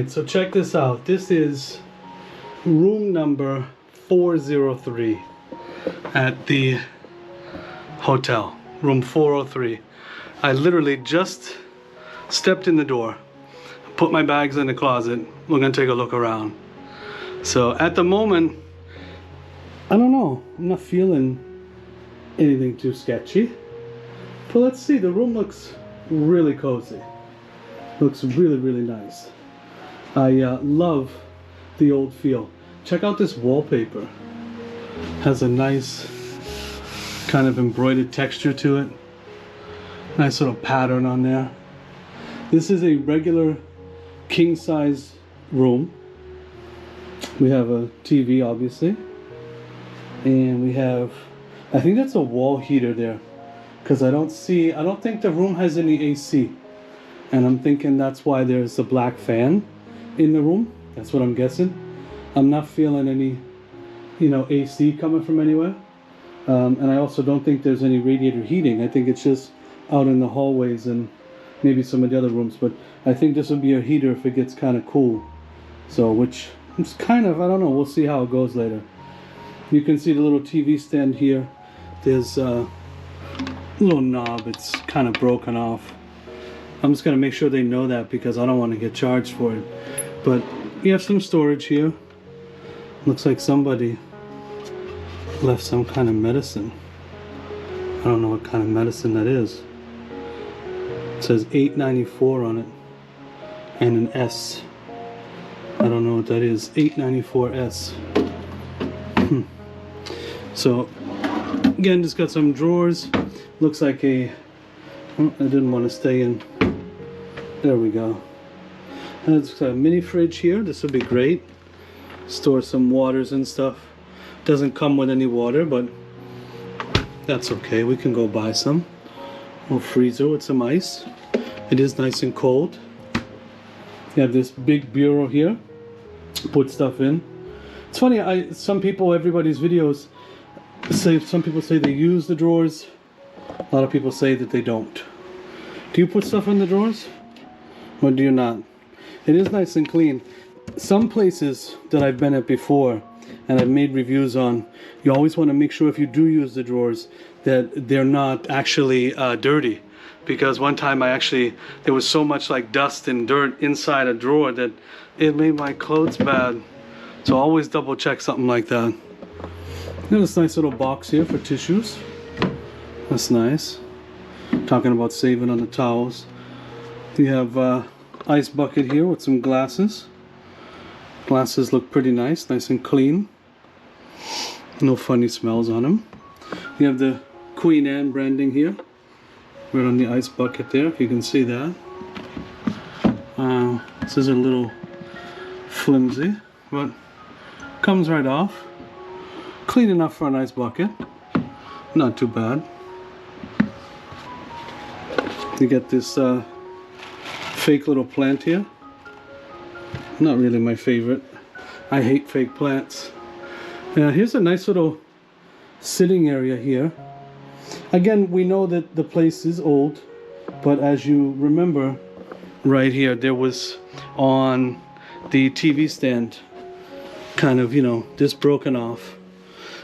Alright, so check this out. This is room number 403 at the hotel. Room 403. I literally just stepped in the door, put my bags in the closet. We're gonna take a look around. So at the moment, I don't know. I'm not feeling anything too sketchy. But let's see, the room looks really cozy. Looks really, really nice. I love the old feel. Check out this wallpaper. Has a nice kind of embroidered texture to it. Nice little pattern on there. This is a regular king size room. We have a TV obviously. And we have, I think that's a wall heater there. Because I don't think the room has any AC. And I'm thinking that's why there's a black fan in the room. That's what I'm guessing. I'm not feeling any, AC coming from anywhere. And I also don't think there's any radiator heating. I think it's just out in the hallways and maybe some of the other rooms. But I think this would be a heater if it gets kind of cool. So, which is kind of, I don't know. We'll see how it goes later. You can see the little TV stand here. There's a little knob. It's kind of broken off. I'm just going to make sure they know that because I don't want to get charged for it. But you have some storage here. Looks like somebody left some kind of medicine. I don't know what kind of medicine that is. It says 894 on it. And an S. I don't know what that is. 894S. So, again, just got some drawers. Looks like a... I didn't want to stay in. There we go. There's a mini fridge here. This would be great. Store some waters and stuff. Doesn't come with any water, but that's okay. We can go buy some. A little freezer with some ice. It is nice and cold. You have this big bureau here. Put stuff in. It's funny. Everybody's videos say. Some people say they use the drawers. A lot of people say that they don't. Do you put stuff in the drawers? Or do you not? It is nice and clean. Some places that I've been at before and I've made reviews on, you always want to make sure if you do use the drawers that they're not actually dirty. Because one time there was so much like dust and dirt inside a drawer that it made my clothes bad. So always double check something like that. There's this nice little box here for tissues. That's nice. Talking about saving on the towels. We have ice bucket here with some glasses. Glasses look pretty nice and clean. No funny smells on them. You have the Queen Anne branding here. Right on the ice bucket there, if you can see that. This is a little flimsy, but comes right off. Clean enough for an ice bucket. Not too bad. You get this fake little plant here. Not really my favorite. I hate fake plants. Here's a nice little sitting area here. Again, we know that the place is old, but as you remember, right here, there was on the TV stand, kind of, this broken off.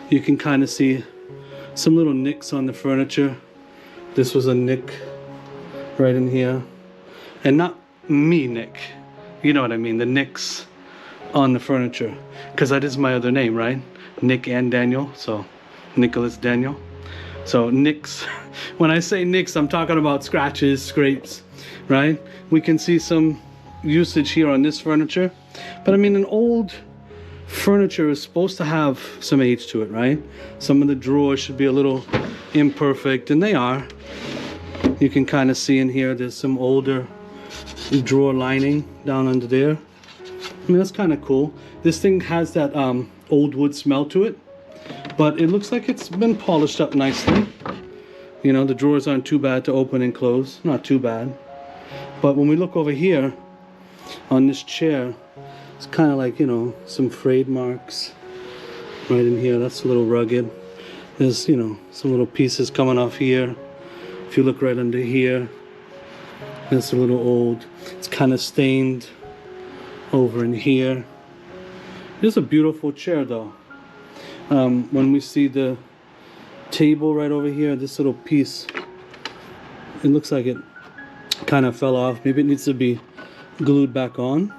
You can kind of see some little nicks on the furniture. This was a nick right in here. And not me, Nick. You know what I mean, the nicks on the furniture. Because that is my other name, right? Nick and Daniel, so Nicholas Daniel. So nicks, when I say nicks, I'm talking about scratches, scrapes, right? We can see some usage here on this furniture. But I mean, an old furniture is supposed to have some age to it, right? Some of the drawers should be a little imperfect, and they are. You can kind of see in here, there's some older drawer lining down under there. I mean, that's kind of cool. This thing has that old wood smell to it, but it looks like it's been polished up nicely. The drawers aren't too bad to open and close. Not too bad. But when we look over here on this chair, it's kind of like, some frayed marks right in here. That's a little rugged. There's, some little pieces coming off here. If you look right under here, that's a little old. It's kind of stained over in here. This is a beautiful chair though. When we see the table right over here, this little piece, it looks like it kind of fell off. Maybe it needs to be glued back on.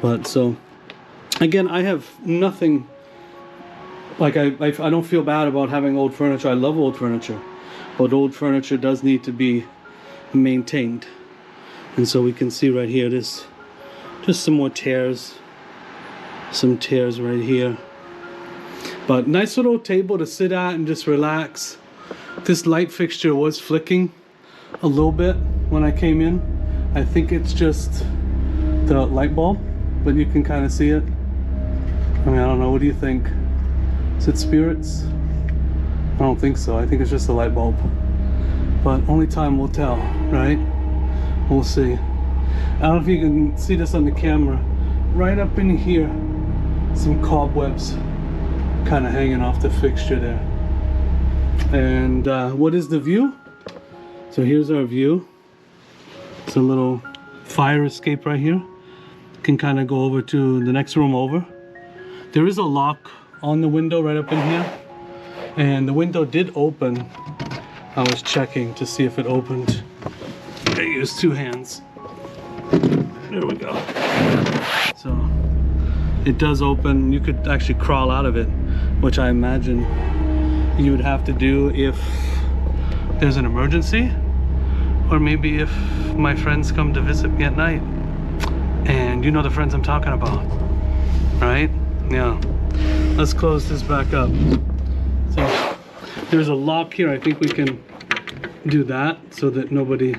But so again, I have nothing, like I don't feel bad about having old furniture. I love old furniture, but old furniture does need to be maintained. And so we can see right here, this just some more tears, some tears right here. But nice little table to sit at and just relax. This light fixture was flicking a little bit when I came in. I think it's just the light bulb, but you can kind of see it. I mean, I don't know, what do you think? Is it spirits? I don't think so. I think it's just the light bulb. But only time will tell, right? We'll see. I don't know if you can see this on the camera. Right up in here, some cobwebs kind of hanging off the fixture there. And what is the view? So here's our view. It's a little fire escape right here. Can kind of go over to the next room over. There is a lock on the window right up in here, and the window did open. I was checking to see if it opened. I used two hands. There we go. So it does open. You could actually crawl out of it, which I imagine you would have to do if there's an emergency, or maybe if my friends come to visit me at night. And you know the friends I'm talking about, right? Yeah. Let's close this back up. So there's a lock here. I think we can do that so that nobody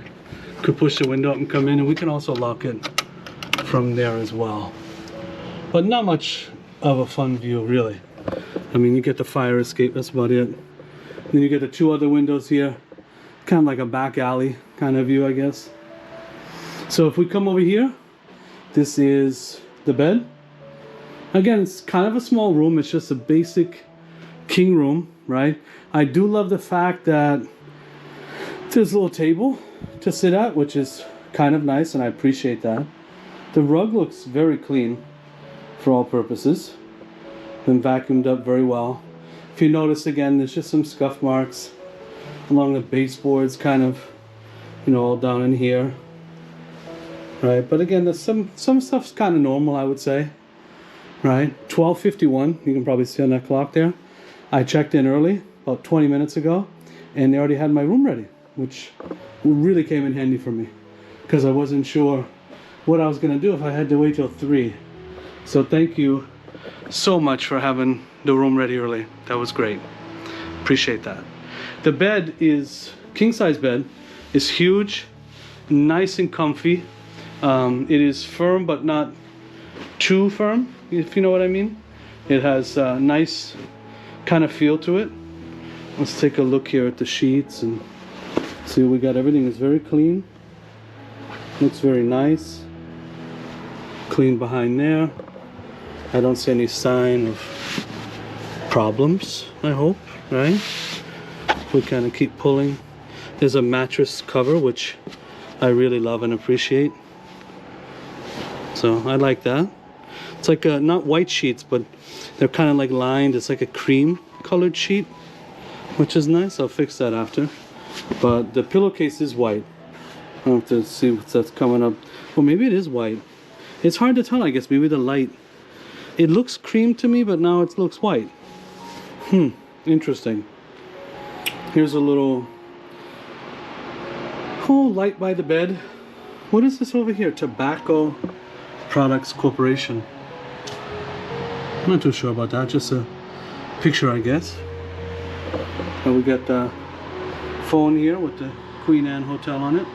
could push the window up and come in, and we can also lock it from there as well. But not much of a fun view, really. I mean, you get the fire escape, that's about it. Then you get the two other windows here, kind of like a back alley kind of view, I guess. So if we come over here, this is the bed. Again, it's kind of a small room. It's just a basic king room, right? I do love the fact that there's a little table to sit at, which is kind of nice, and I appreciate that. The rug looks very clean for all purposes. Been vacuumed up very well. If you notice, again, there's just some scuff marks along the baseboards, kind of, you know, all down in here. Right, but again, there's some stuff's kind of normal, I would say. Right, 12:51. You can probably see on that clock there. I checked in early, about 20 minutes ago, and they already had my room ready, which really came in handy for me, because I wasn't sure what I was going to do if I had to wait till 3. So thank you so much for having the room ready early. That was great. Appreciate that. The bed is king size bed. It's huge, nice and comfy. It is firm, but not too firm, if you know what I mean. It has a nice kind of feel to it. Let's take a look here at the sheets and see what we got. Everything is very clean. Looks very nice. Clean behind there. I don't see any sign of problems, I hope, right? We kind of keep pulling. There's a mattress cover, which I really love and appreciate. So I like that. It's like not white sheets, but they're kind of like lined. It's like a cream colored sheet, which is nice. I'll fix that after. But the pillowcase is white. I'll have to see what's that's coming up. Well, maybe it is white. It's hard to tell, I guess. Maybe the light. It looks cream to me, but now it looks white. Interesting. Here's a little light by the bed. What is this over here? Tobacco Products Corporation. I'm not too sure about that. Just a picture, I guess. And we got the phone here with the Queen Anne Hotel on it.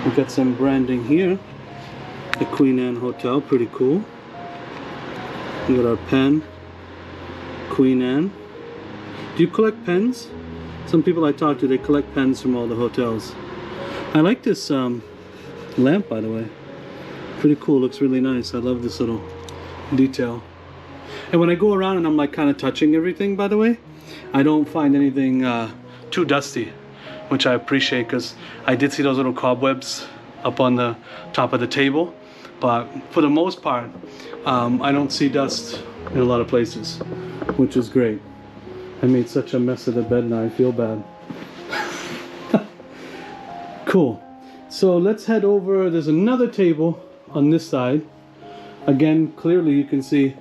We got some branding here. The Queen Anne Hotel, pretty cool. We got our pen. Queen Anne. Do you collect pens? Some people I talk to, they collect pens from all the hotels. I like this lamp, by the way. Pretty cool, looks really nice. I love this little detail. And when I go around and I'm like kind of touching everything, by the way, I don't find anything too dusty, which I appreciate, because I did see those little cobwebs up on the top of the table, but for the most part, I don't see dust in a lot of places, which is great. I made such a mess of the bed now, I feel bad. Cool. So let's head over. There's another table on this side. Again, clearly you can see,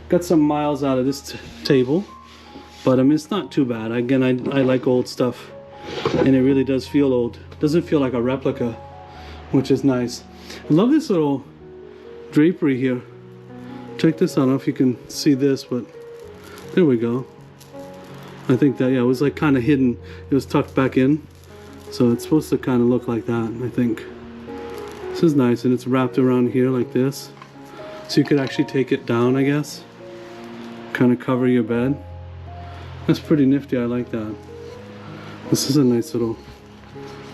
got some miles out of this table, but I mean, it's not too bad. Again, I like old stuff, and it really does feel old. Doesn't feel like a replica, which is nice. I love this little drapery here. Check this out. I don't know if you can see this, but there we go. I think that, yeah, it was like kind of hidden. It was tucked back in. So it's supposed to kind of look like that, I think. This is nice, and it's wrapped around here like this. So you could actually take it down, I guess. Kind of cover your bed. That's pretty nifty, I like that. This is a nice little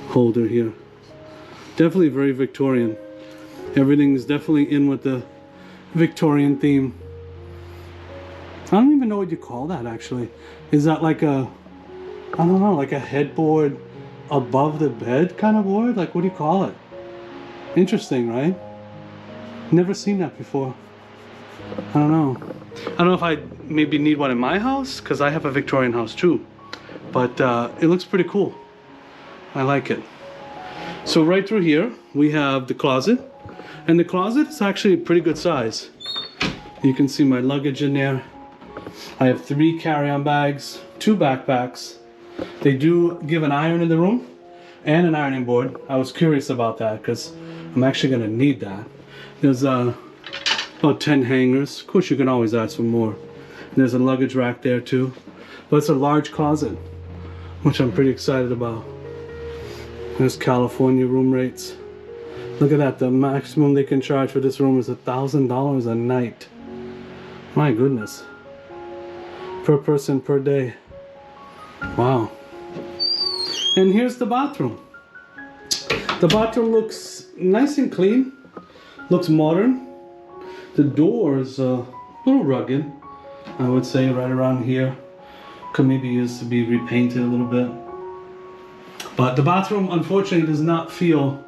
holder here. Definitely very Victorian. Everything's definitely in with the Victorian theme. I don't even know what you call that, actually. Is that like a, I don't know, like a headboard above the bed kind of board? Like, what do you call it? Interesting, right? Never seen that before. I don't know. I don't know if I maybe need one in my house, because I have a Victorian house too. But it looks pretty cool. I like it. So right through here, we have the closet. And the closet is actually a pretty good size. You can see my luggage in there. I have 3 carry-on bags, 2 backpacks. They do give an iron in the room and an ironing board. I was curious about that because I'm actually going to need that. There's about 10 hangers. Of course, you can always ask for more. And there's a luggage rack there too. But it's a large closet, which I'm pretty excited about. There's California room rates. Look at that. The maximum they can charge for this room is $1,000 a night. My goodness. Per person per day. Wow. And here's the bathroom. The bathroom looks nice and clean. Looks modern. The door is a little rugged, I would say, right around here. Could maybe use to be repainted a little bit. But the bathroom, unfortunately, does not feel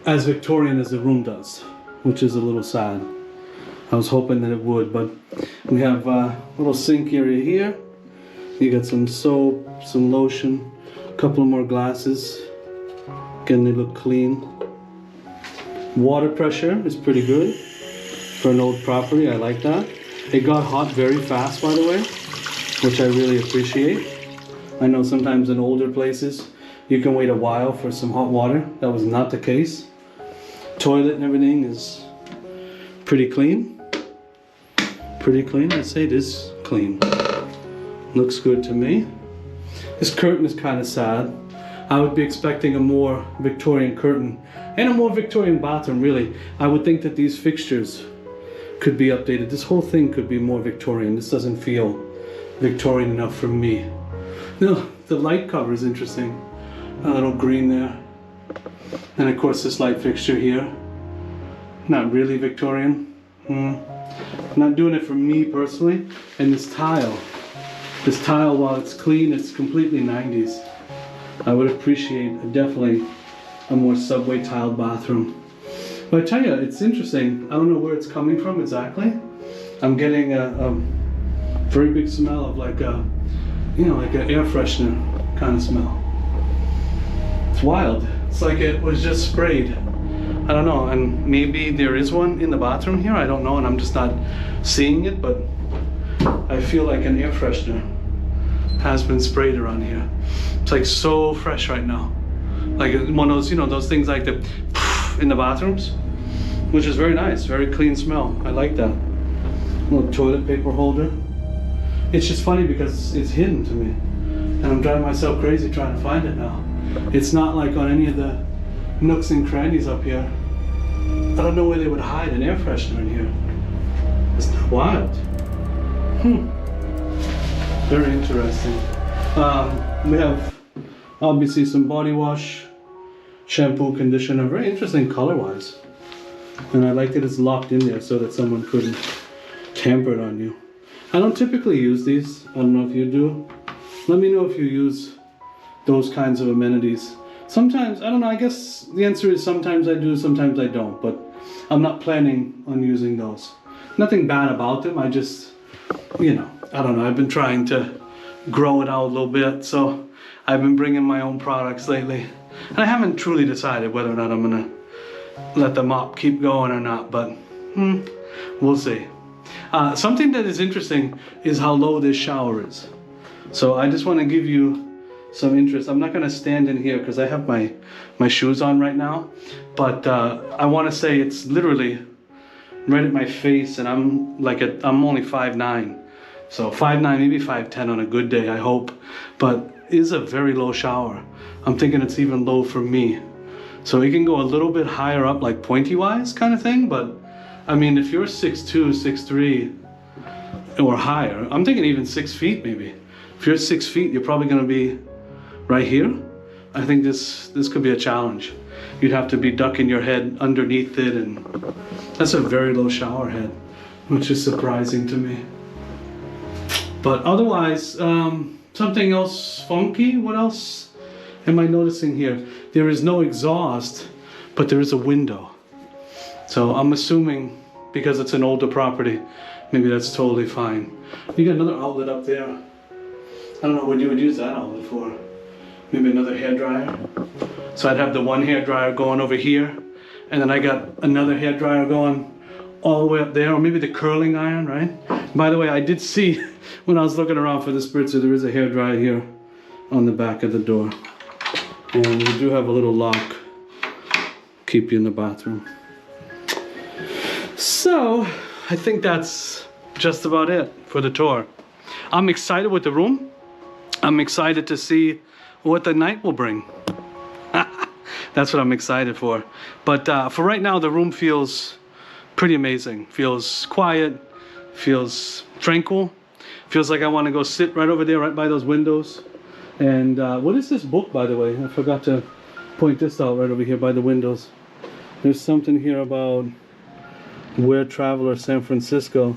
as Victorian as the room does, which is a little sad. I was hoping that it would, but we have a little sink area here. You got some soap, some lotion, a couple more glasses. Again, they look clean. Water pressure is pretty good for an old property. I like that. It got hot very fast, by the way, which I really appreciate. I know sometimes in older places you can wait a while for some hot water. That was not the case. Toilet and everything is pretty clean. Pretty clean. I'd say it is clean. Looks good to me. This curtain is kind of sad. I would be expecting a more Victorian curtain and a more Victorian bathroom, really. I would think that these fixtures could be updated. This whole thing could be more Victorian. This doesn't feel Victorian enough for me. No, the light cover is interesting. A little green there. And of course this light fixture here. Not really Victorian. Not doing it for me personally. And this tile, while it's clean, it's completely 90s. I would appreciate definitely a more subway tiled bathroom. But I tell you, it's interesting. I don't know where it's coming from exactly. I'm getting a very big smell of like a, you know, like an air freshener kind of smell. It's wild. It's like it was just sprayed. I don't know, and maybe there is one in the bathroom here. I don't know, and I'm just not seeing it, but I feel like an air freshener has been sprayed around here. It's like so fresh right now. Like one of those, you know, those things like the in the bathrooms, which is very nice, very clean smell. I like that. Little toilet paper holder. It's just funny because it's hidden to me, and I'm driving myself crazy trying to find it now. It's not like on any of the nooks and crannies up here. I don't know where they would hide an air freshener in here. It's not wild. Very interesting. We have obviously some body wash, shampoo, conditioner. Very interesting color-wise. And I like that it's locked in there so that someone couldn't tamper it on you. I don't typically use these. I don't know if you do. Let me know if you use those kinds of amenities. Sometimes, I don't know, I guess the answer is sometimes I do, sometimes I don't, but I'm not planning on using those. Nothing bad about them, I just, you know, I don't know, I've been trying to grow it out a little bit, so I've been bringing my own products lately. And I haven't truly decided whether or not I'm gonna let the mop keep going or not, but we'll see. Something that is interesting is how low this shower is. So I just want to give you some interest. I'm not going to stand in here because I have my shoes on right now, but I want to say it's literally right at my face, and I'm only 5'9", so 5'9", maybe 5'10" on a good day, I hope, but it is a very low shower. I'm thinking it's even low for me, so it can go a little bit higher up, like pointy wise kind of thing. But I mean, if you're 6'2", 6'3", or higher, I'm thinking even 6 feet maybe. If you're 6 feet, you're probably going to be right here. I think this could be a challenge. You'd have to be ducking your head underneath it, and that's a very low shower head, which is surprising to me. But otherwise, something else funky. What else am I noticing here? There is no exhaust, but there is a window. So I'm assuming because it's an older property, maybe that's totally fine. You got another outlet up there. I don't know what you would use that outlet for. Maybe another hairdryer. So I'd have the one hairdryer going over here, and then I got another hairdryer going all the way up there, or maybe the curling iron, right? By the way, I did see when I was looking around for the spritzer, there is a hairdryer here on the back of the door. And we do have a little lock, keep you in the bathroom. So I think that's just about it for the tour. I'm excited with the room. I'm excited to see what the night will bring. That's what I'm excited for. But for right now, the room feels pretty amazing. Feels quiet, feels tranquil. Feels like I want to go sit right over there, right by those windows. And what is this book, by the way? I forgot to point this out right over here by the windows. There's something here about Where Traveler San Francisco.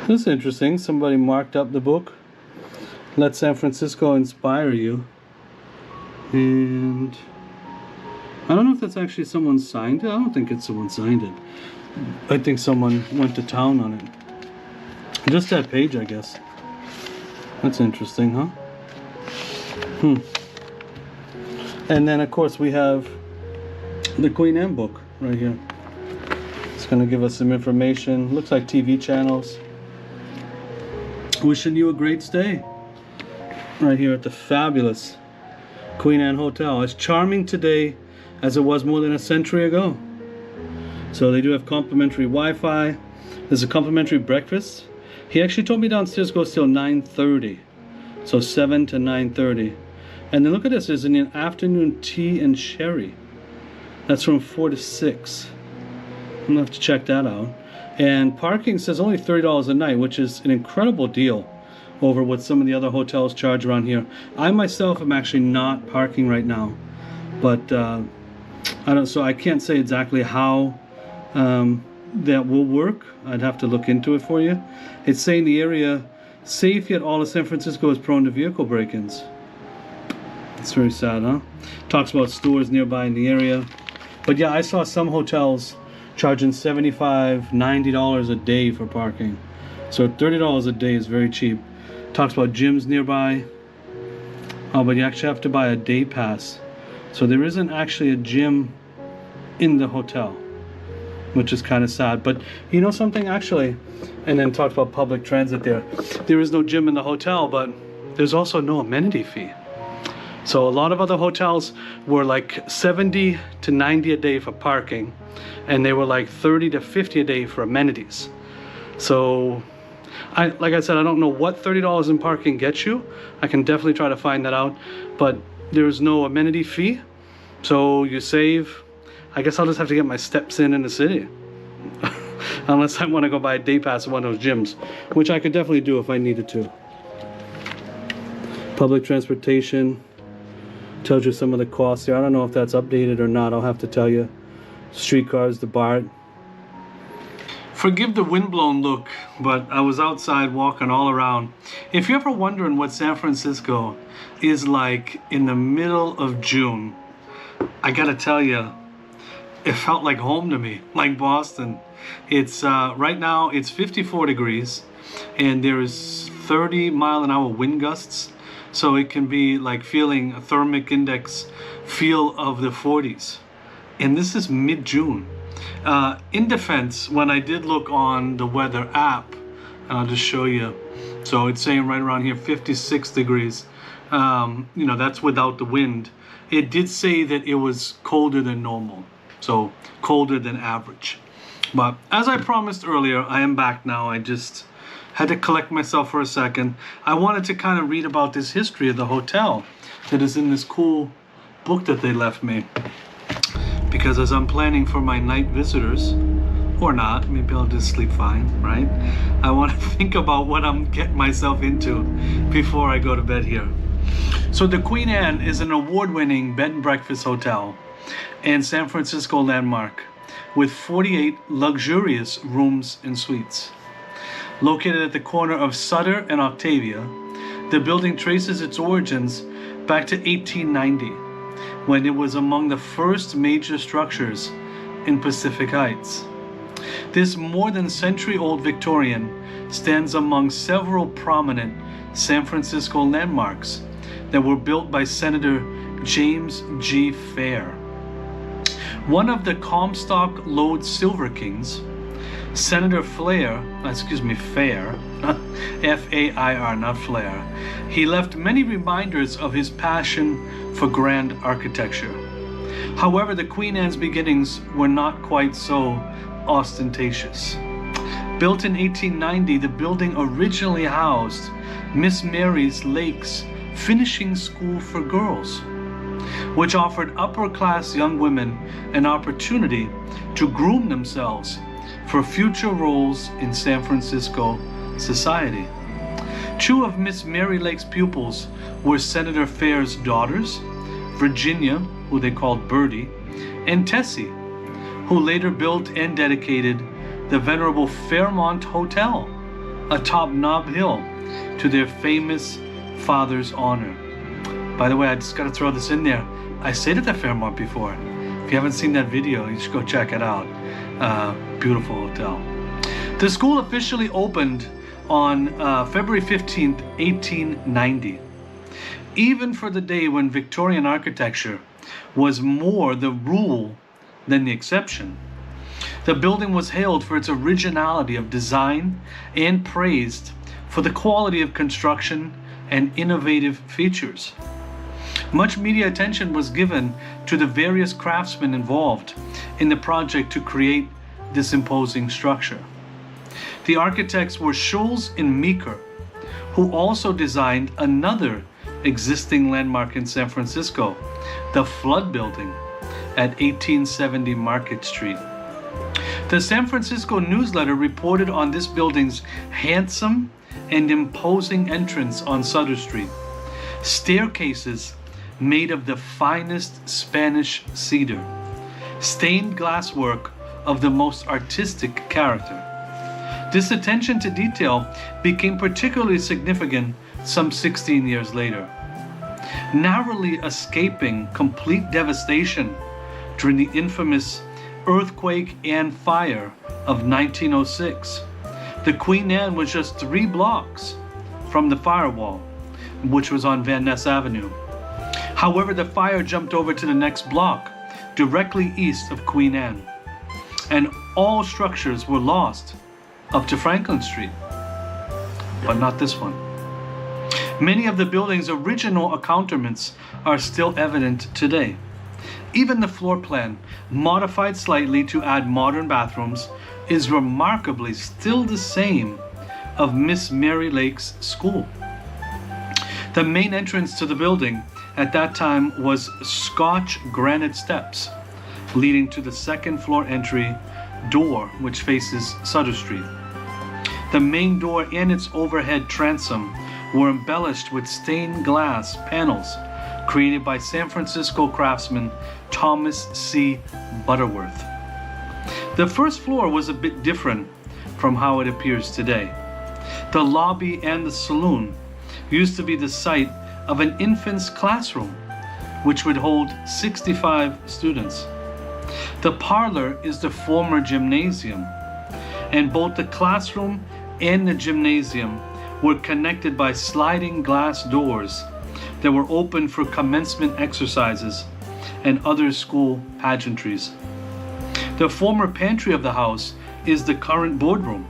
This is interesting. Somebody marked up the book. Let San Francisco inspire you. And I don't know if that's actually someone signed it. I don't think it's someone signed it. I think someone went to town on it. Just that page, I guess. That's interesting, huh? And then, of course, we have the Queen Anne book right here. It's going to give us some information. Looks like TV channels. Wishing you a great stay right here at the fabulous Queen Anne Hotel. As charming today as it was more than a century ago. So they do have complimentary Wi-Fi. There's a complimentary breakfast. He actually told me downstairs goes till 9:30. So 7 to 9:30. And then look at this, there's an afternoon tea and sherry. That's from 4 to 6. I'm gonna have to check that out. And parking says only $30 a night, which is an incredible deal over what some of the other hotels charge around here. I myself am actually not parking right now, but so I can't say exactly how that will work. I'd have to look into it for you. It's saying the area safe, yet all of San Francisco is prone to vehicle break-ins. It's very sad, huh? Talks about stores nearby in the area. But yeah, I saw some hotels charging $75, $90 a day for parking. So $30 a day is very cheap. Talks about gyms nearby. Oh, but you actually have to buy a day pass. So there isn't actually a gym in the hotel, which is kind of sad. But you know something, actually, and then talked about public transit there. There is no gym in the hotel, but there's also no amenity fee. So a lot of other hotels were like 70 to 90 a day for parking, and they were like 30 to 50 a day for amenities. So like I said, I don't know what $30 in parking gets you. I can definitely try to find that out, but there's no amenity fee. So you save. I guess I'll just have to get my steps in the city. Unless I want to go buy a day pass at one of those gyms, which I could definitely do if I needed to. Public transportation tells you some of the costs here. I don't know if that's updated or not. I'll have to tell you. Streetcars, the BART. Forgive the windblown look, but I was outside walking all around. If you're ever wondering what San Francisco is like in the middle of June, I gotta tell you, it felt like home to me, like Boston. It's right now it's 54 degrees and there's 30-mile-an-hour wind gusts. So it can be like feeling a thermic index feel of the 40s. And this is mid-June. In defense, when I did look on the weather app, and I'll just show you. So it's saying right around here 56 degrees. That's without the wind. It did say that it was colder than normal. So colder than average. But as I promised earlier, I am back now. I just had to collect myself for a second. I wanted to kind of read about this history of the hotel that is in this cool book that they left me. Because as I'm planning for my night visitors, or not, maybe I'll just sleep fine, right? I want to think about what I'm getting myself into before I go to bed here. So the Queen Anne is an award-winning bed and breakfast hotel and San Francisco landmark with 48 luxurious rooms and suites. Located at the corner of Sutter and Octavia, the building traces its origins back to 1890, when it was among the first major structures in Pacific Heights. This more than century-old Victorian stands among several prominent San Francisco landmarks that were built by Senator James G. Fair. One of the Comstock Lode Silver Kings, Senator Fair, F-A-I-R, not Flair, he left many reminders of his passion for grand architecture. However, the Queen Anne's beginnings were not quite so ostentatious. Built in 1890, the building originally housed Miss Mary Lake's finishing school for girls, which offered upper-class young women an opportunity to groom themselves for future roles in San Francisco society. Two of Miss Mary Lake's pupils were Senator Fair's daughters, Virginia, who they called Birdie, and Tessie, who later built and dedicated the venerable Fairmont Hotel atop Nob Hill to their famous father's honor. By the way, I just got to throw this in there. I stayed at the Fairmont before. If you haven't seen that video, you should go check it out. Beautiful hotel. The school officially opened on February 15th, 1890. Even for the day when Victorian architecture was more the rule than the exception, the building was hailed for its originality of design and praised for the quality of construction and innovative features. Much media attention was given to the various craftsmen involved in the project to create this imposing structure. The architects were Schulz and Meeker, who also designed another existing landmark in San Francisco, the Flood Building at 1870 Market Street. The San Francisco Newsletter reported on this building's handsome and imposing entrance on Sutter Street, staircases made of the finest Spanish cedar, stained glasswork of the most artistic character. This attention to detail became particularly significant some 16 years later. Narrowly escaping complete devastation during the infamous earthquake and fire of 1906, the Queen Anne was just 3 blocks from the firewall, which was on Van Ness Avenue. However, the fire jumped over to the next block, directly east of Queen Anne, and all structures were lost up to Franklin Street, but not this one. Many of the building's original accoutrements are still evident today. Even the floor plan, modified slightly to add modern bathrooms, is remarkably still the same of Miss Mary Lake's school. The main entrance to the building at that time was Scotch granite steps leading to the second floor entry door, which faces Sutter Street. The main door and its overhead transom were embellished with stained glass panels created by San Francisco craftsman Thomas C. Butterworth. The first floor was a bit different from how it appears today. The lobby and the saloon used to be the site of an infant's classroom, which would hold 65 students. The parlor is the former gymnasium, and both the classroom and the gymnasium were connected by sliding glass doors that were open for commencement exercises and other school pageantries. The former pantry of the house is the current boardroom,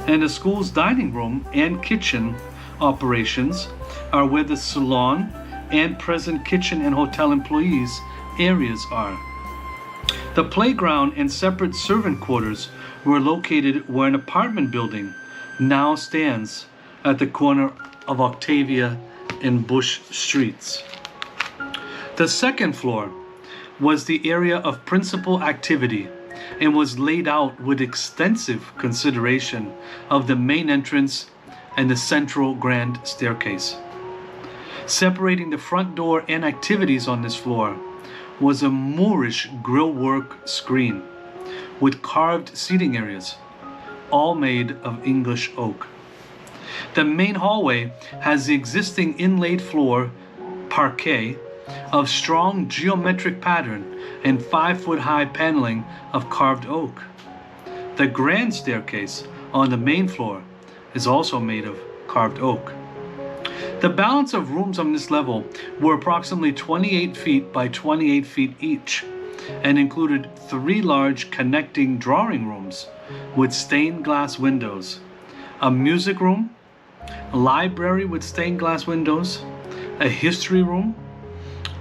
and the school's dining room and kitchen operations are where the salon and present kitchen and hotel employees' areas are. The playground and separate servant quarters were located where an apartment building now stands at the corner of Octavia and Bush Streets. The second floor was the area of principal activity and was laid out with extensive consideration of the main entrance and the central grand staircase. Separating the front door and activities on this floor was a Moorish grillwork screen with carved seating areas, all made of English oak. The main hallway has the existing inlaid floor parquet of strong geometric pattern and 5-foot-high paneling of carved oak. The grand staircase on the main floor is also made of carved oak. The balance of rooms on this level were approximately 28 feet by 28 feet each, and included 3 large connecting drawing rooms with stained glass windows, a music room, a library with stained glass windows, a history room,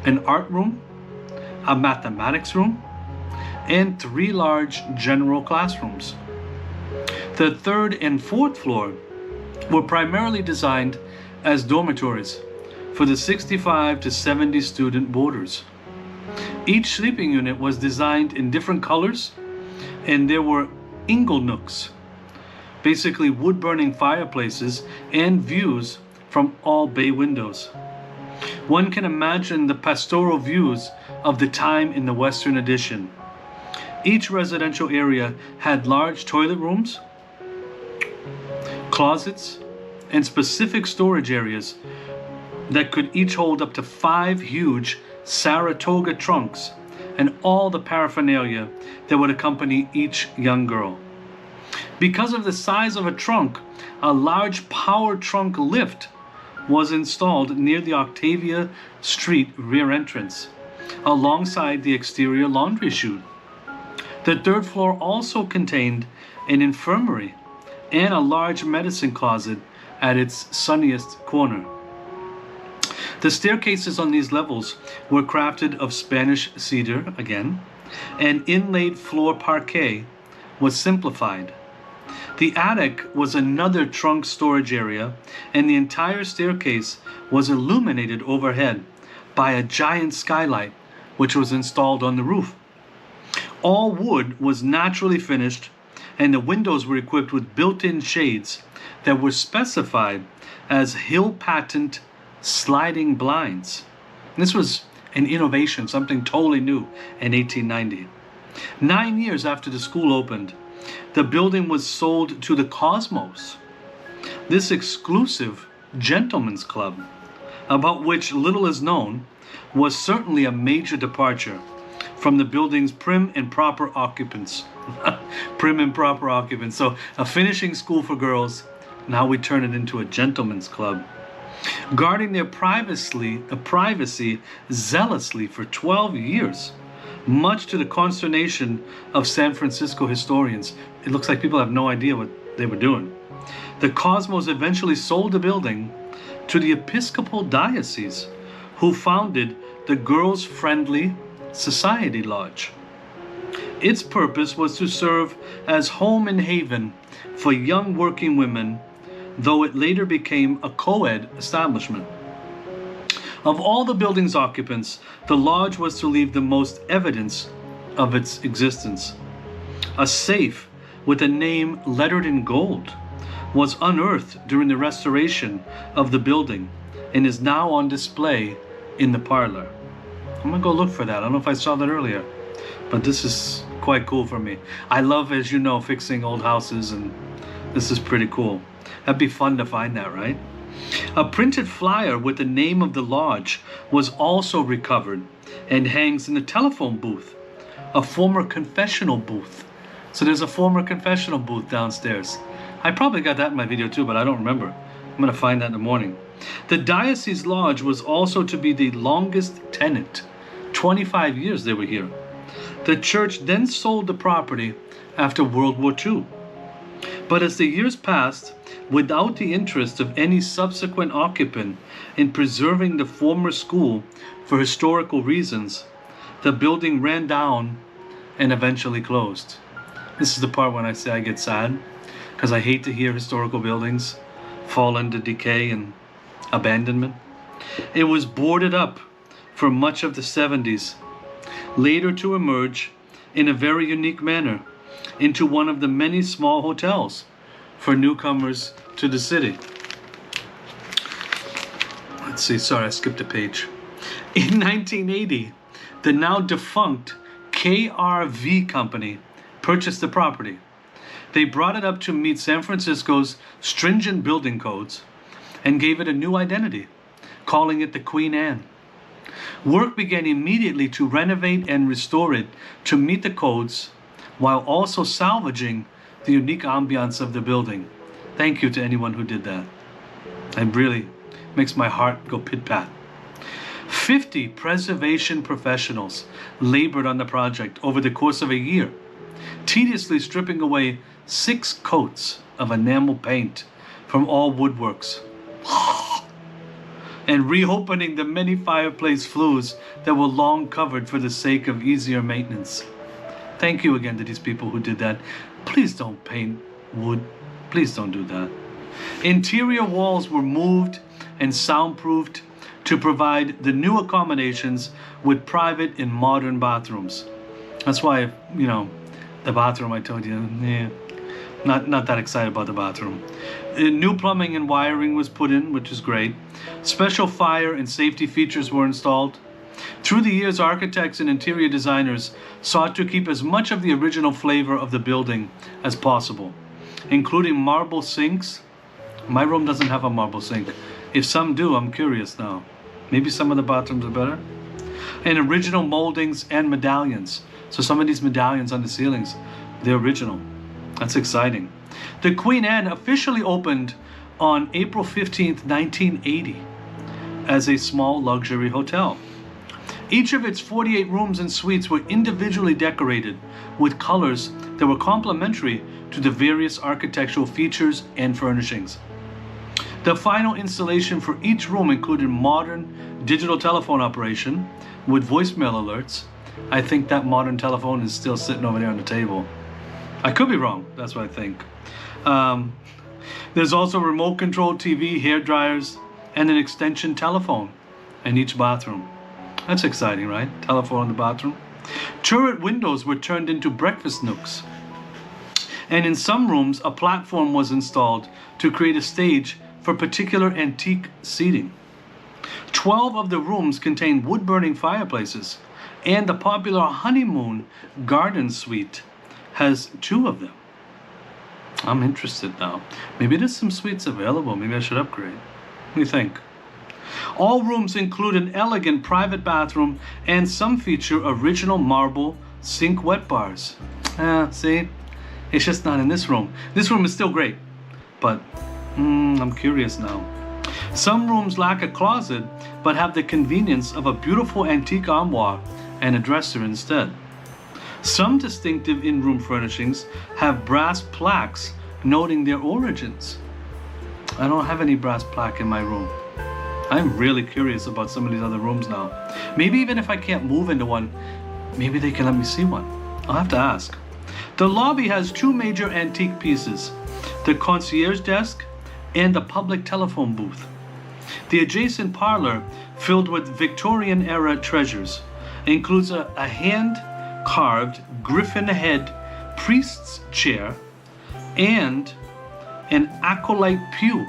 an art room, a mathematics room, and 3 large general classrooms. The third and fourth floor were primarily designed as dormitories for the 65 to 70 student boarders. Each sleeping unit was designed in different colors, and there were ingle nooks, basically wood-burning fireplaces and views from all bay windows. One can imagine the pastoral views of the time in the Western Addition. Each residential area had large toilet rooms, closets, and specific storage areas that could each hold up to 5 huge Saratoga trunks and all the paraphernalia that would accompany each young girl. Because of the size of a trunk, a large power trunk lift was installed near the Octavia Street rear entrance, alongside the exterior laundry chute. The third floor also contained an infirmary and a large medicine closet at its sunniest corner. The staircases on these levels were crafted of Spanish cedar again, and inlaid floor parquet was simplified. The attic was another trunk storage area, and the entire staircase was illuminated overhead by a giant skylight which was installed on the roof. All wood was naturally finished, and the windows were equipped with built-in shades that were specified as Hill Patent sliding blinds. This was an innovation, something totally new in 1890. 9 years after the school opened, the building was sold to the Cosmos, this exclusive gentlemen's club, about which little is known, was certainly a major departure from the building's prim and proper occupants. Prim and proper occupants. So a finishing school for girls, now we turn it into a gentlemen's club. Guarding their privacy zealously for 12 years, much to the consternation of San Francisco historians. It looks like people have no idea what they were doing. The Cosmos eventually sold the building to the Episcopal Diocese, who founded the Girls Friendly Society Lodge. Its purpose was to serve as home and haven for young working women, though it later became a co-ed establishment. Of all the building's occupants, the lodge was to leave the most evidence of its existence. A safe with a name lettered in gold was unearthed during the restoration of the building and is now on display in the parlor. I'm gonna go look for that. I don't know if I saw that earlier, but this is quite cool for me. I love, as you know, fixing old houses and This is pretty cool. That'd be fun to find that, right? A printed flyer with the name of the lodge was also recovered and hangs in the telephone booth, a former confessional booth. So there's a former confessional booth downstairs. I probably got that in my video too, but I don't remember. I'm gonna find that in the morning. The Diocese Lodge was also to be the longest tenant. 25 years they were here. The church then sold the property after World War II. But as the years passed, without the interest of any subsequent occupant in preserving the former school for historical reasons, the building ran down and eventually closed. This is the part when I say I get sad, because I hate to hear historical buildings fall into decay and abandonment. It was boarded up for much of the 70s, later to emerge in a very unique manner into one of the many small hotels for newcomers to the city. Let's see, sorry, I skipped a page. In 1980, the now defunct KRV company purchased the property. They brought it up to meet San Francisco's stringent building codes and gave it a new identity, calling it the Queen Anne. Work began immediately to renovate and restore it to meet the codes, while also salvaging the unique ambiance of the building. Thank you to anyone who did that. It really makes my heart go pit-pat. 50 preservation professionals labored on the project over the course of a year, tediously stripping away 6 coats of enamel paint from all woodworks and reopening the many fireplace flues that were long covered for the sake of easier maintenance. Thank you again to these people who did that. Please don't paint wood. Please don't do that. Interior walls were moved and soundproofed to provide the new accommodations with private and modern bathrooms. That's why, the bathroom, I told you, not that excited about the bathroom. New plumbing and wiring was put in, which is great. Special fire and safety features were installed. Through the years, architects and interior designers sought to keep as much of the original flavor of the building as possible, including marble sinks. My room doesn't have a marble sink. If some do, I'm curious now. Maybe some of the bathrooms are better. And original moldings and medallions. So some of these medallions on the ceilings, they're original. That's exciting. The Queen Anne officially opened on April 15th, 1980 as a small luxury hotel. Each of its 48 rooms and suites were individually decorated with colors that were complementary to the various architectural features and furnishings. The final installation for each room included modern digital telephone operation with voicemail alerts. I think that modern telephone is still sitting over there on the table. I could be wrong, that's what I think. There's also remote control TV, hair dryers, and an extension telephone in each bathroom. That's exciting, right? Telephone in the bathroom. Turret windows were turned into breakfast nooks. And in some rooms, a platform was installed to create a stage for particular antique seating. 12 of the rooms contained wood-burning fireplaces, and the popular honeymoon garden suite has 2 of them. I'm interested now. Maybe there's some suites available. Maybe I should upgrade. What do you think? All rooms include an elegant private bathroom, and some feature original marble sink wet bars. See? It's just not in this room. This room is still great, but I'm curious now. Some rooms lack a closet, but have the convenience of a beautiful antique armoire and a dresser instead. Some distinctive in-room furnishings have brass plaques noting their origins. I don't have any brass plaque in my room. I'm really curious about some of these other rooms now. Maybe even if I can't move into one, maybe they can let me see one. I'll have to ask. The lobby has 2 major antique pieces, the concierge desk and the public telephone booth. The adjacent parlor, filled with Victorian-era treasures, includes a hand-carved griffin head priest's chair and an acolyte pew,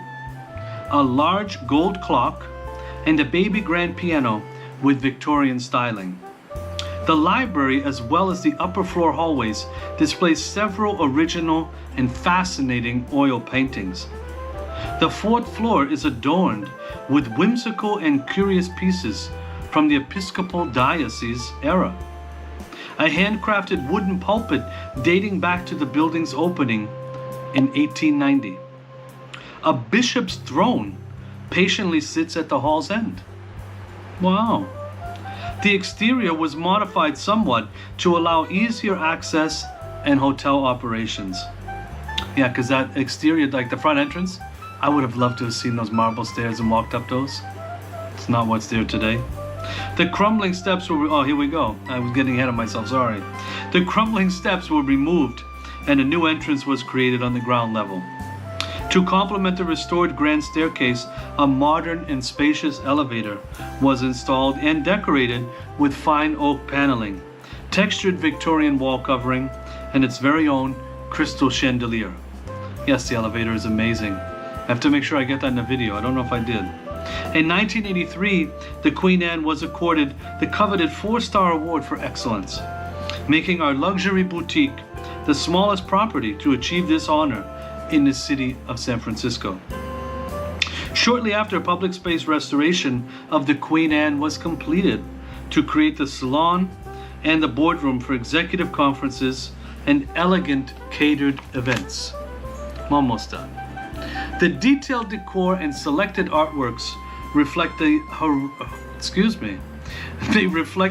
a large gold clock, and a baby grand piano with Victorian styling. The library, as well as the upper floor hallways, displays several original and fascinating oil paintings. The fourth floor is adorned with whimsical and curious pieces from the Episcopal Diocese era. A handcrafted wooden pulpit dating back to the building's opening in 1890. A bishop's throne patiently sits at the hall's end. Wow. The exterior was modified somewhat to allow easier access and hotel operations. Yeah, because that exterior, like the front entrance, I would have loved to have seen those marble stairs and walked up those. It's not what's there today. The crumbling steps were, oh, here we go. I was getting ahead of myself, sorry. The crumbling steps were removed and a new entrance was created on the ground level. To complement the restored grand staircase, a modern and spacious elevator was installed and decorated with fine oak paneling, textured Victorian wall covering, and its very own crystal chandelier. Yes, the elevator is amazing. I have to make sure I get that in the video. I don't know if I did. In 1983, the Queen Anne was accorded the coveted 4-star award for excellence, making our luxury boutique the smallest property to achieve this honor in the city of San Francisco. Shortly after, public space restoration of the Queen Anne was completed to create the salon and the boardroom for executive conferences and elegant catered events. I'm almost done. The detailed decor and selected artworks reflect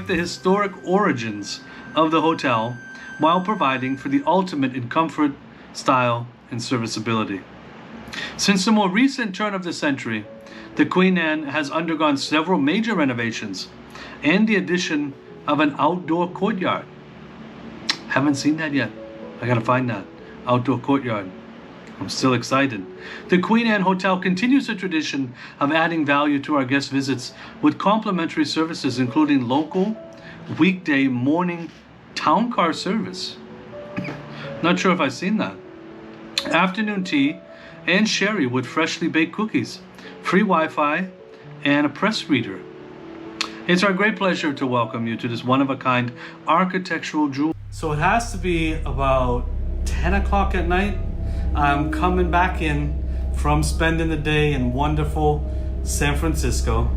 the historic origins of the hotel while providing for the ultimate in comfort, style, and serviceability. Since the more recent turn of the century, the Queen Anne has undergone several major renovations and the addition of an outdoor courtyard. Haven't seen that yet. I gotta find that. Outdoor courtyard. I'm still excited. The Queen Anne Hotel continues the tradition of adding value to our guest visits with complimentary services including local, weekday morning town car service. Not sure if I've seen that. Afternoon tea and sherry with freshly baked cookies, free Wi-Fi, and a press reader. It's our great pleasure to welcome you to this one-of-a-kind architectural jewel. So it has to be about 10 o'clock at night. I'm coming back in from spending the day in wonderful San Francisco.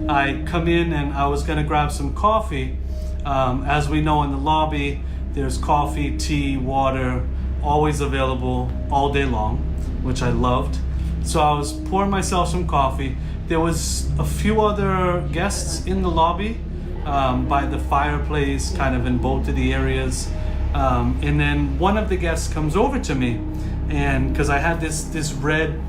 I come in and I was gonna grab some coffee. As we know, in the lobby, there's coffee, tea, water, always available all day long, which I loved. So I was pouring myself some coffee. There was a few other guests in the lobby by the fireplace, kind of in both of the areas. And then one of the guests comes over to me, and because I had this red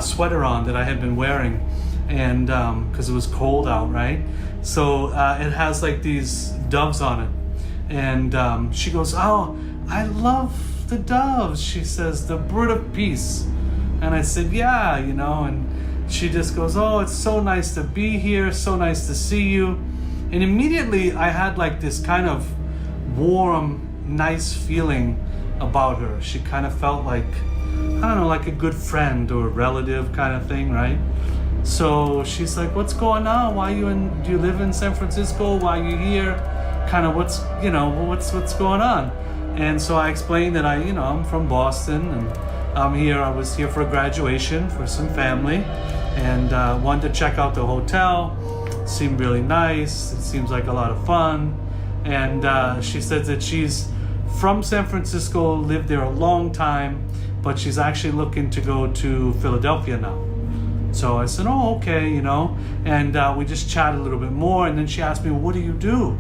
sweater on that I had been wearing, and because it was cold out, right? So it has like these doves on it. And she goes, "Oh, I love the doves," she says, "the bird of peace." And I said, "Yeah, you know," and she just goes, "Oh, it's so nice to be here, so nice to see you." And immediately I had like this kind of warm, nice feeling about her. She kind of felt like, I don't know, like a good friend or a relative kind of thing, right? So she's like, "What's going on? Why do you live in San Francisco? Why are you here? Kind of what's going on?" And so I explained that I'm from Boston and I was here for a graduation for some family, and wanted to check out the hotel. It seemed really nice. It seems like a lot of fun. And she said that she's from San Francisco, lived there a long time, but she's actually looking to go to Philadelphia now. So I said, "Oh, okay," and we just chatted a little bit more. And then she asked me, "What do you do?"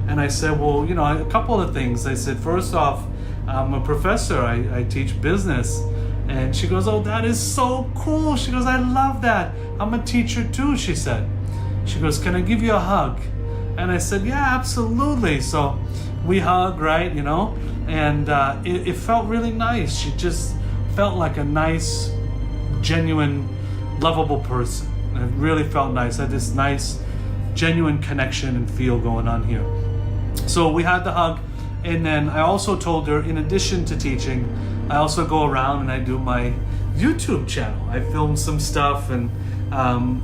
And I said, "Well, a couple of things." I said, "First off, I'm a professor. I teach business." And she goes, "Oh, that is so cool." She goes, "I love that. I'm a teacher too," she said. She goes, "Can I give you a hug?" And I said, "Yeah, absolutely." So we hugged, right, and it felt really nice. She just felt like a nice, genuine, lovable person. It really felt nice. I had this nice, genuine connection and feel going on here. So we had the hug, and then I also told her, in addition to teaching, I also go around and I do my YouTube channel. I filmed some stuff, and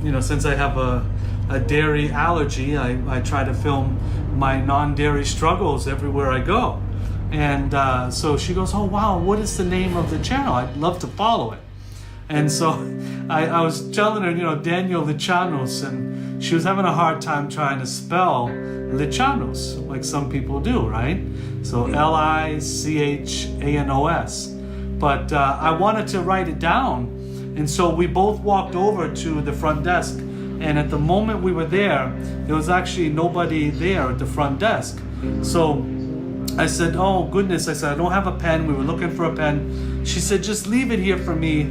you know, since I have a dairy allergy, I try to film my non-dairy struggles everywhere I go. And so she goes, oh wow, what is the name of the channel? I'd love to follow it. And so I was telling her, you know, Daniel Lichanos, and she was having a hard time trying to spell Lichanos, like some people do, right? So Lichanos. But I wanted to write it down, and so we both walked over to the front desk. And at the moment we were there was actually nobody there at the front desk. So I said, oh goodness, I said, I don't have a pen. We were looking for a pen. She said, just leave it here for me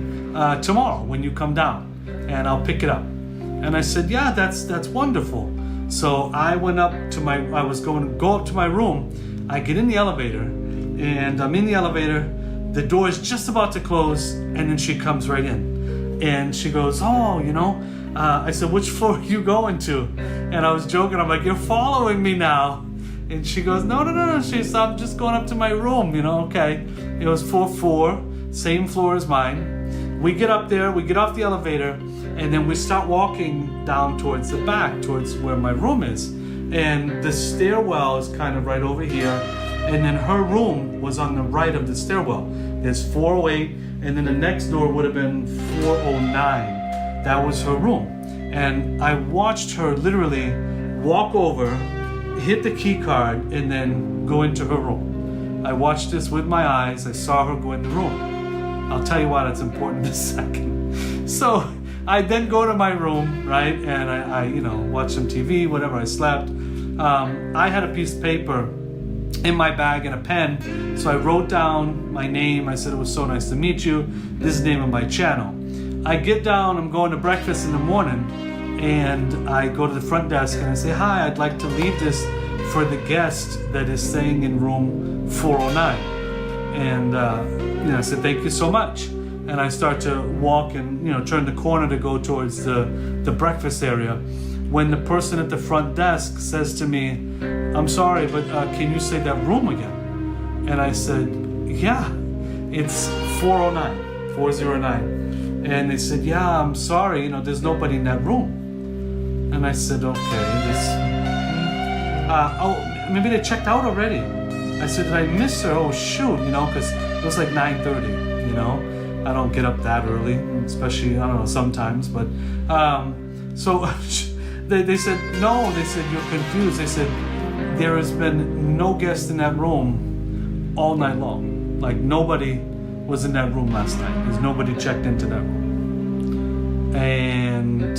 tomorrow when you come down, and I'll pick it up. And I said, yeah, that's wonderful. So I went up to I was going to go up to my room. I get in the elevator, and I'm in the elevator. The door is just about to close, and then she comes right in. And she goes, oh, you know, I said, which floor are you going to? And I was joking. I'm like, you're following me now. And she goes, no. She said, I'm just going up to my room, you know, okay. It was 4-4, same floor as mine. We get up there, we get off the elevator, and then we start walking down towards the back, towards where my room is. And the stairwell is kind of right over here. And then her room was on the right of the stairwell. There's 408, and then the next door would have been 409. That was her room. And I watched her literally walk over, hit the key card, and then go into her room. I watched this with my eyes. I saw her go in the room. I'll tell you why that's important in a second. So I then go to my room, right? And I you know, watch some TV, whatever, I slept. I had a piece of paper in my bag and a pen. So I wrote down my name. I said, it was so nice to meet you. This is the name of my channel. I get down, I'm going to breakfast in the morning, and I go to the front desk and I say, hi, I'd like to leave this for the guest that is staying in room 409. And you know, I said, thank you so much. And I start to walk and, you know, turn the corner to go towards the breakfast area, when the person at the front desk says to me, I'm sorry, but can you say that room again? And I said, yeah, it's 409. And they said, yeah, I'm sorry, you know, there's nobody in that room. And I said, okay, oh, maybe they checked out already. I said, did I miss her? Oh, shoot, you know, because it was like 9:30, you know. I don't get up that early, especially, I don't know, sometimes. But, so they said, no, they said, you're confused. They said, there has been no guest in that room all night long. Like, nobody was in that room last night. There's nobody checked into that room. And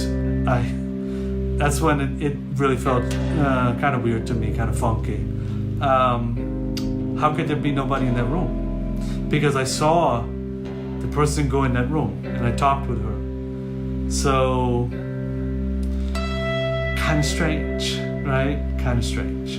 that's when it really felt kind of weird to me, kind of funky. How could there be nobody in that room? Because I saw the person go in that room and I talked with her. So, kind of strange, right? Kind of strange.